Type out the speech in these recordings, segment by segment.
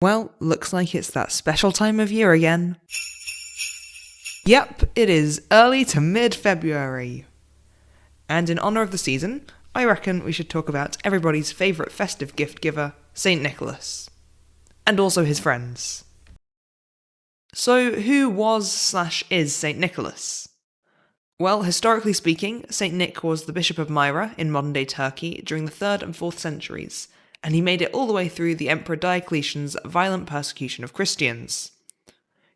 Well, looks like it's that special time of year again. Yep, it is early to mid-February. And in honour of the season, I reckon we should talk about everybody's favourite festive gift giver, St. Nicholas. And also his friends. So, who was/is St. Nicholas? Well, historically speaking, St. Nick was the Bishop of Myra in modern-day Turkey during the 3rd and 4th centuries, and he made it all the way through the Emperor Diocletian's violent persecution of Christians.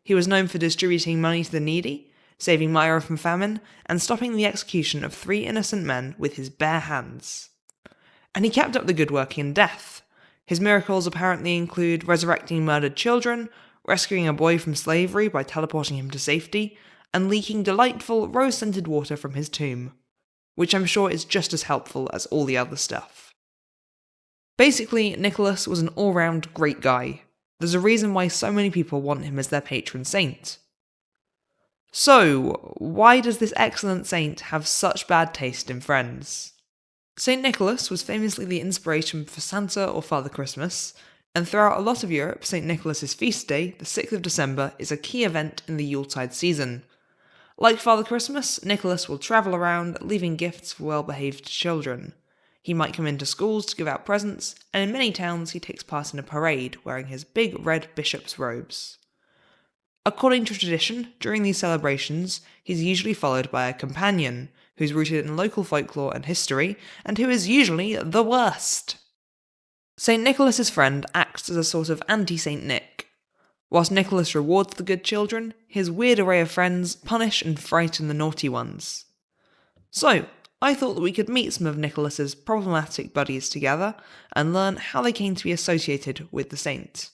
He was known for distributing money to the needy, saving Myra from famine, and stopping the execution of 3 innocent men with his bare hands. And he kept up the good work in death. His miracles apparently include resurrecting murdered children, rescuing a boy from slavery by teleporting him to safety, and leaking delightful rose-scented water from his tomb, which I'm sure is just as helpful as all the other stuff. Basically, Nicholas was an all-round great guy. There's a reason why so many people want him as their patron saint. So, why does this excellent saint have such bad taste in friends? St. Nicholas was famously the inspiration for Santa or Father Christmas, and throughout a lot of Europe, St. Nicholas's feast day, the 6th of December, is a key event in the Yuletide season. Like Father Christmas, Nicholas will travel around, leaving gifts for well-behaved children. He might come into schools to give out presents, and in many towns he takes part in a parade wearing his big red bishop's robes. According to tradition, during these celebrations, he's usually followed by a companion, who's rooted in local folklore and history, and who is usually the worst. St. Nicholas's friend acts as a sort of anti-St. Nick. Whilst Nicholas rewards the good children, his weird array of friends punish and frighten the naughty ones. So, I thought that we could meet some of Nicholas's problematic buddies together and learn how they came to be associated with the saint.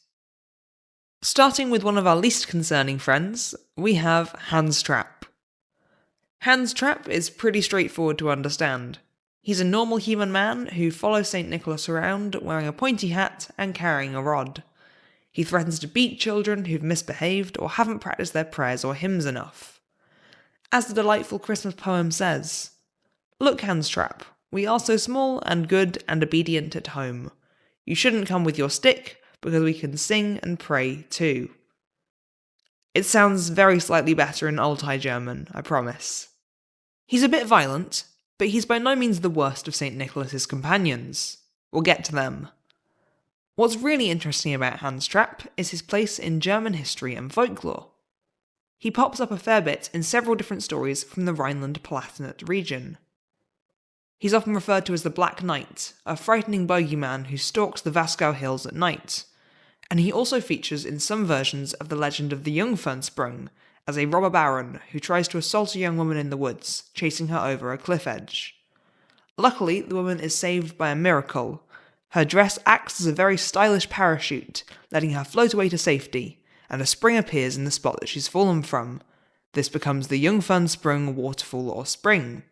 Starting with one of our least concerning friends, we have Hans Trapp. Hans Trapp is pretty straightforward to understand. He's a normal human man who follows St. Nicholas around wearing a pointy hat and carrying a rod. He threatens to beat children who've misbehaved or haven't practiced their prayers or hymns enough. As the delightful Christmas poem says, "Look, Hans Trapp, we are so small and good and obedient at home. You shouldn't come with your stick, because we can sing and pray too." It sounds very slightly better in Old High German, I promise. He's a bit violent, but he's by no means the worst of St. Nicholas's companions. We'll get to them. What's really interesting about Hans Trapp is his place in German history and folklore. He pops up a fair bit in several different stories from the Rhineland-Palatinate region. He's often referred to as the Black Knight, a frightening bogeyman who stalks the Vasgau hills at night, and he also features in some versions of the legend of the Jungfernsprung as a robber baron who tries to assault a young woman in the woods, chasing her over a cliff edge. Luckily, the woman is saved by a miracle. Her dress acts as a very stylish parachute, letting her float away to safety, and a spring appears in the spot that she's fallen from. This becomes the Jungfernsprung waterfall or spring.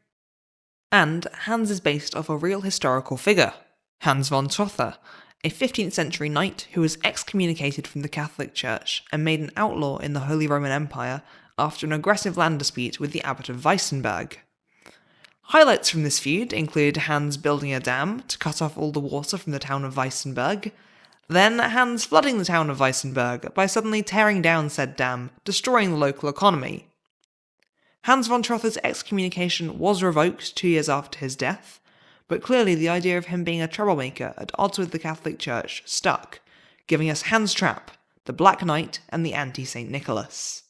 And Hans is based off a real historical figure, Hans von Trotha, a 15th century knight who was excommunicated from the Catholic Church and made an outlaw in the Holy Roman Empire after an aggressive land dispute with the Abbot of Weissenberg. Highlights from this feud include Hans building a dam to cut off all the water from the town of Weissenberg, then Hans flooding the town of Weissenberg by suddenly tearing down said dam, destroying the local economy. Hans von Trotha's excommunication was revoked 2 years after his death, but clearly the idea of him being a troublemaker at odds with the Catholic Church stuck, giving us Hans Trapp, the Black Knight and the anti-St. Nicholas.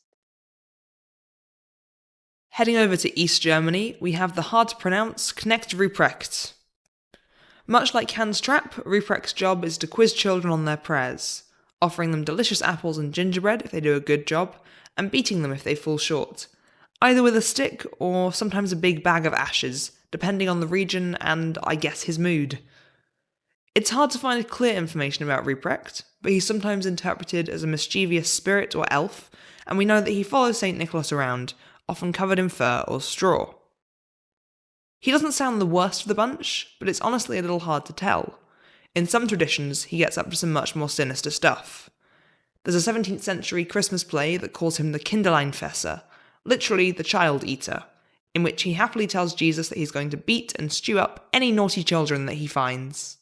Heading over to East Germany, we have the hard-to-pronounce Knecht Ruprecht. Much like Hans Trapp, Ruprecht's job is to quiz children on their prayers, offering them delicious apples and gingerbread if they do a good job, and beating them if they fall short, either with a stick or sometimes a big bag of ashes, depending on the region and, I guess, his mood. It's hard to find clear information about Ruprecht, but he's sometimes interpreted as a mischievous spirit or elf, and we know that he follows St. Nicholas around, often covered in fur or straw. He doesn't sound the worst of the bunch, but it's honestly a little hard to tell. In some traditions, he gets up to some much more sinister stuff. There's a 17th century Christmas play that calls him the Kinderleinfresser, literally the child eater, in which he happily tells Jesus that he's going to beat and stew up any naughty children that he finds.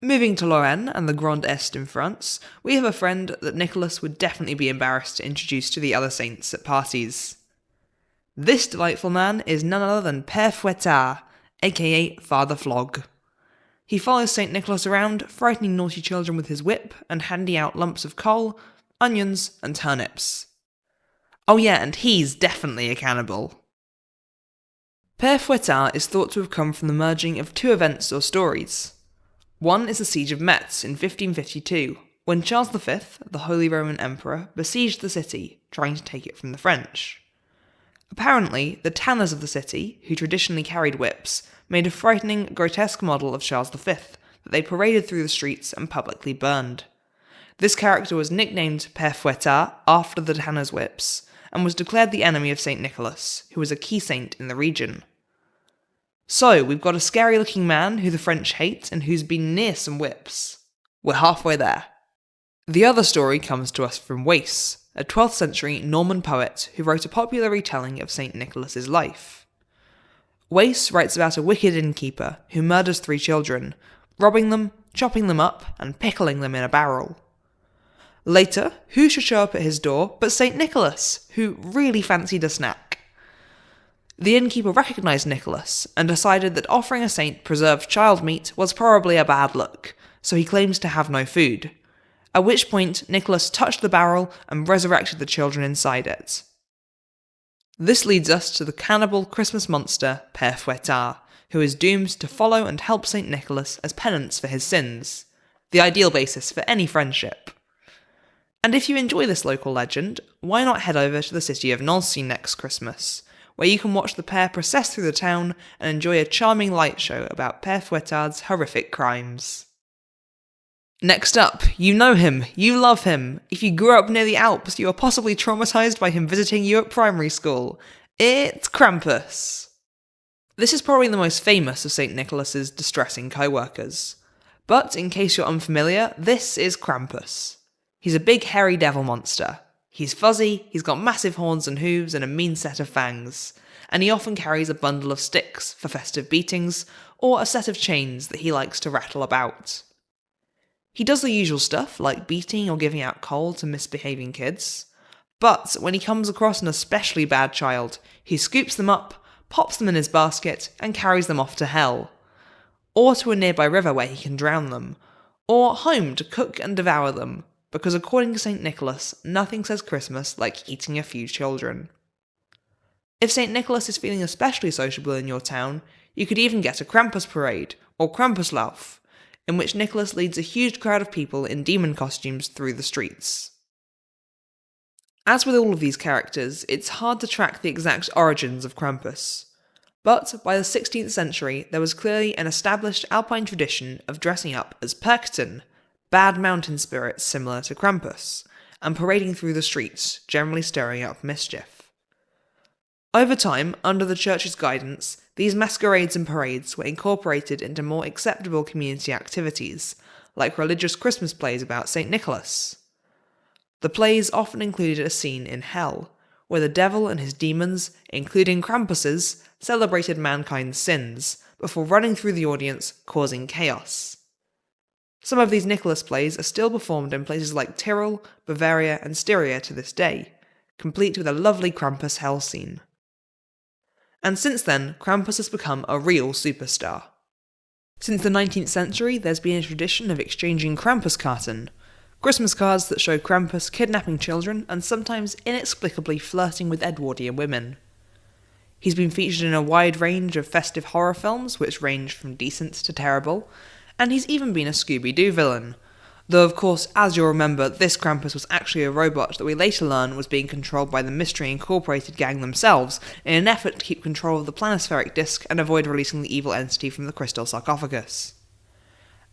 Moving to Lorraine and the Grand Est in France, we have a friend that Nicholas would definitely be embarrassed to introduce to the other saints at parties. This delightful man is none other than Père Fouettard, aka Father Flog. He follows St. Nicholas around, frightening naughty children with his whip and handing out lumps of coal, onions, and turnips. Oh yeah, and he's definitely a cannibal. Père Fouettard is thought to have come from the merging of two events or stories. One is the Siege of Metz in 1552, when Charles V, the Holy Roman Emperor, besieged the city, trying to take it from the French. Apparently, the tanners of the city, who traditionally carried whips, made a frightening, grotesque model of Charles V that they paraded through the streets and publicly burned. This character was nicknamed Père Fouettard after the tanners' whips, and was declared the enemy of St. Nicholas, who was a key saint in the region. So, we've got a scary-looking man who the French hate and who's been near some whips. We're halfway there. The other story comes to us from Wace, a 12th century Norman poet who wrote a popular retelling of St. Nicholas's life. Wace writes about a wicked innkeeper who murders 3 children, robbing them, chopping them up, and pickling them in a barrel. Later, who should show up at his door but St. Nicholas, who really fancied a snack. The innkeeper recognised Nicholas and decided that offering a saint preserved child meat was probably a bad look, so he claims to have no food. At which point, Nicholas touched the barrel and resurrected the children inside it. This leads us to the cannibal Christmas monster, Père Fouettard, who is doomed to follow and help St. Nicholas as penance for his sins, the ideal basis for any friendship. And if you enjoy this local legend, why not head over to the city of Nancy next Christmas, where you can watch the pair process through the town and enjoy a charming light show about Père Fouettard's horrific crimes. Next up, you know him, you love him. If you grew up near the Alps, you are possibly traumatised by him visiting you at primary school. It's Krampus. This is probably the most famous of St. Nicholas's distressing co-workers. But in case you're unfamiliar, this is Krampus. He's a big hairy devil monster. He's fuzzy, he's got massive horns and hooves and a mean set of fangs, and he often carries a bundle of sticks for festive beatings, or a set of chains that he likes to rattle about. He does the usual stuff, like beating or giving out coal to misbehaving kids, but when he comes across an especially bad child, he scoops them up, pops them in his basket, and carries them off to hell. Or to a nearby river where he can drown them, or home to cook and devour them, because according to St. Nicholas, nothing says Christmas like eating a few children. If St. Nicholas is feeling especially sociable in your town, you could even get a Krampus parade, or Krampuslauf, in which Nicholas leads a huge crowd of people in demon costumes through the streets. As with all of these characters, it's hard to track the exact origins of Krampus. But by the 16th century, there was clearly an established Alpine tradition of dressing up as Perkten, bad mountain spirits similar to Krampus, and parading through the streets, generally stirring up mischief. Over time, under the church's guidance, these masquerades and parades were incorporated into more acceptable community activities, like religious Christmas plays about St. Nicholas. The plays often included a scene in hell, where the devil and his demons, including Krampus's, celebrated mankind's sins, before running through the audience, causing chaos. Some of these Nicholas plays are still performed in places like Tyrol, Bavaria, and Styria to this day, complete with a lovely Krampus hell scene. And since then, Krampus has become a real superstar. Since the 19th century, there's been a tradition of exchanging Krampuskarten, Christmas cards that show Krampus kidnapping children and sometimes inexplicably flirting with Edwardian women. He's been featured in a wide range of festive horror films, which range from decent to terrible, and he's even been a Scooby-Doo villain. Though of course, as you'll remember, this Krampus was actually a robot that we later learn was being controlled by the Mystery Incorporated gang themselves in an effort to keep control of the planispheric disk and avoid releasing the evil entity from the crystal sarcophagus.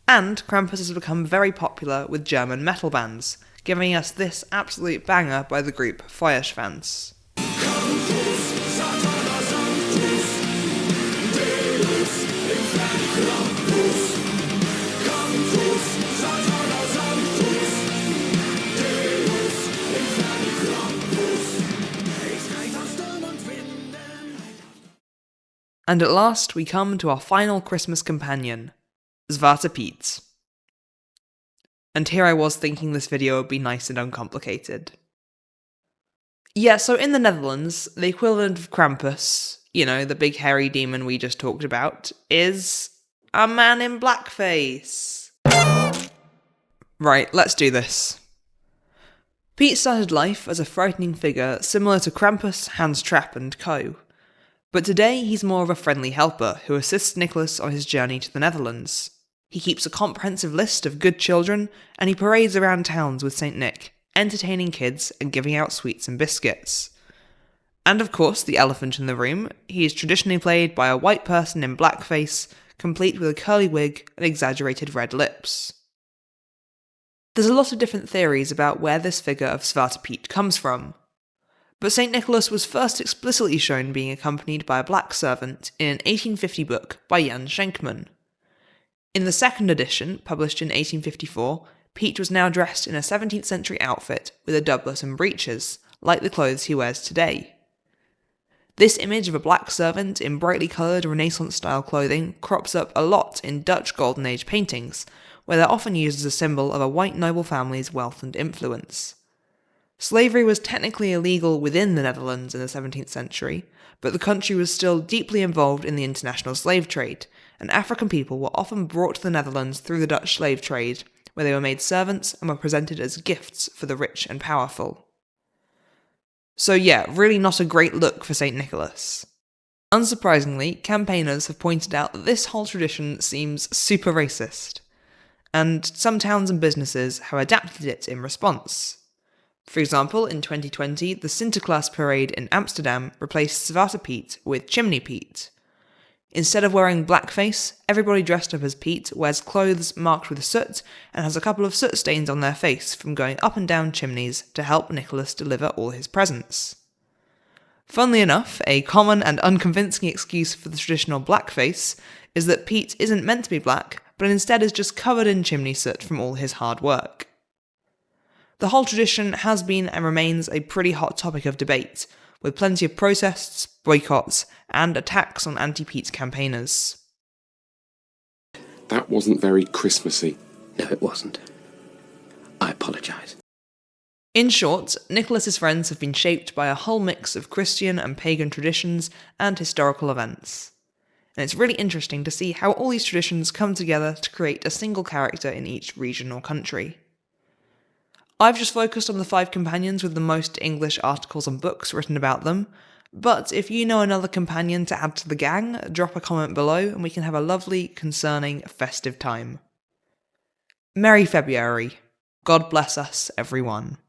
And Krampus has become very popular with German metal bands, giving us this absolute banger by the group Feuerschwanz. And at last we come to our final Christmas companion, Zwarte Piet. And here I was thinking this video would be nice and uncomplicated. Yeah, so in the Netherlands, the equivalent of Krampus, the big hairy demon we just talked about, is a man in blackface. Right, let's do this. Piet started life as a frightening figure similar to Krampus, Hans Trapp and co. But today he's more of a friendly helper who assists Nicholas on his journey to the Netherlands. He keeps a comprehensive list of good children, and he parades around towns with St. Nick, entertaining kids and giving out sweets and biscuits. And of course, the elephant in the room, he is traditionally played by a white person in blackface, complete with a curly wig and exaggerated red lips. There's a lot of different theories about where this figure of Zwarte Piet comes from. But St. Nicholas was first explicitly shown being accompanied by a black servant in an 1850 book by Jan Schenkman. In the second edition, published in 1854, Piet was now dressed in a 17th century outfit with a doublet and breeches, like the clothes he wears today. This image of a black servant in brightly coloured Renaissance-style clothing crops up a lot in Dutch Golden Age paintings, where they're often used as a symbol of a white noble family's wealth and influence. Slavery was technically illegal within the Netherlands in the 17th century, but the country was still deeply involved in the international slave trade, and African people were often brought to the Netherlands through the Dutch slave trade, where they were made servants and were presented as gifts for the rich and powerful. So yeah, really not a great look for St. Nicholas. Unsurprisingly, campaigners have pointed out that this whole tradition seems super racist, and some towns and businesses have adapted it in response. For example, in 2020, the Sinterklaas parade in Amsterdam replaced Zwarte Piet with Chimney Piet. Instead of wearing blackface, everybody dressed up as Piet wears clothes marked with soot and has a couple of soot stains on their face from going up and down chimneys to help Nicholas deliver all his presents. Funnily enough, a common and unconvincing excuse for the traditional blackface is that Piet isn't meant to be black, but instead is just covered in chimney soot from all his hard work. The whole tradition has been and remains a pretty hot topic of debate, with plenty of protests, boycotts, and attacks on anti-Piet campaigners. That wasn't very Christmassy. No, it wasn't. I apologise. In short, Nicholas's friends have been shaped by a whole mix of Christian and pagan traditions and historical events. And it's really interesting to see how all these traditions come together to create a single character in each region or country. I've just focused on the 5 companions with the most English articles and books written about them, but if you know another companion to add to the gang, drop a comment below and we can have a lovely, concerning, festive time. Merry February. God bless us, everyone.